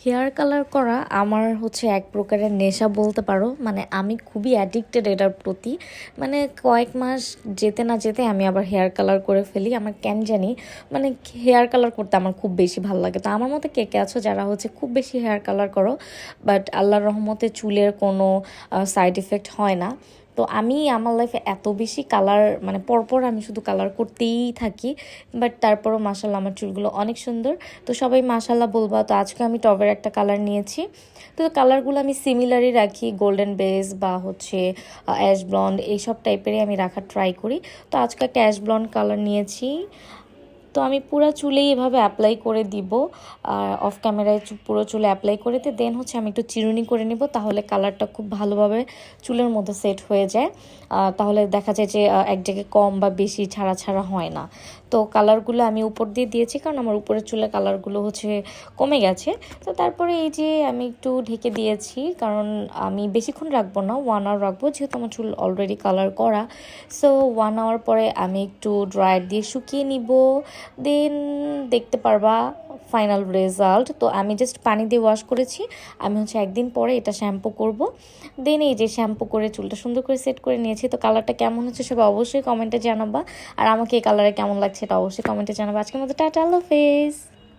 Hair colour করা আমার হচ্ছে এক প্রকারের নেশা বলতে পারো। মানে আমি খুবই অ্যাডিক্টেড এটার প্রতি। মানে কয়েক মাস যেতে না যেতে আমি আবার হেয়ার কালার করে ফেলি। আমার কেন জানি মানে হেয়ার কালার করতে আমার খুব বেশি ভালো লাগে। তো আমার মতো কে কে আছো যারা হচ্ছে খুব বেশি হেয়ার কালার করো, বাট আল্লাহর রহমতে চুলের কোনো সাইড এফেক্ট হয় না। তো আমি আমার লাইফে এত বেশি কালার মানে পরপর আমি শুধু কালার করতেই থাকি, বাট তারপরও মাশাল্লাহ আমার চুলগুলো অনেক সুন্দর। তো সবাই মাশাল্লাহ বলবা। তো আজকে আমি টবের একটা কালার নিয়েছি। তো কালারগুলো আমি সিমিলারই রাখি, গোল্ডেন বেস বা হচ্ছে অ্যাশ ব্লন্ড এইসব টাইপেরই আমি রাখার ট্রাই করি। তো আজকে একটা অ্যাশ ব্লন্ড কালার নিয়েছি। তো আমি পুরো চুলেই এভাবে অ্যাপ্লাই করে দিব। আর অফ ক্যামেরায় পুরো চুলে অ্যাপ্লাই করে দিয়ে দেন হচ্ছে আমি একটু চিরুনি করে নিব, তাহলে কালারটা খুব ভালোভাবে চুলের মধ্যে সেট হয়ে যায়। তাহলে দেখা যায় যে এক জায়গায় কম বা বেশি ছাড়া ছাড়া হয় না। তো কালারগুলো আমি উপর দিয়ে দিয়েছি, কারণ আমার উপরের চুলের কালারগুলো হচ্ছে কমে গেছে। তো তারপরে এই যে আমি একটু ঢেকে দিয়েছি, কারণ আমি বেশিক্ষণ রাখবো না, 1 আওয়ার রাখবো, যেহেতু আমার চুল অলরেডি কালার করা। সো 1 আওয়ার পরে আমি একটু ড্রায়ার দিয়ে শুকিয়ে নিব, দেন দেখতে পারবা ফাইনাল রেজাল্ট। তো আমি জাস্ট পানি দিয়ে ওয়াশ করেছি। আমি হচ্ছে একদিন পরে এটা শ্যাম্পু করব। দেন এই যে শ্যাম্পু করে চুলটা সুন্দর করে সেট করে নিয়েছি। তো কালারটা কেমন হচ্ছে সবাই অবশ্যই কমেন্টে জানাবা, আর আমাকে এই কালারে কেমন লাগছে এটা অবশ্যই কমেন্টে জানাবা। আজকের মতো টাটা, আল্লাহ হাফেজ।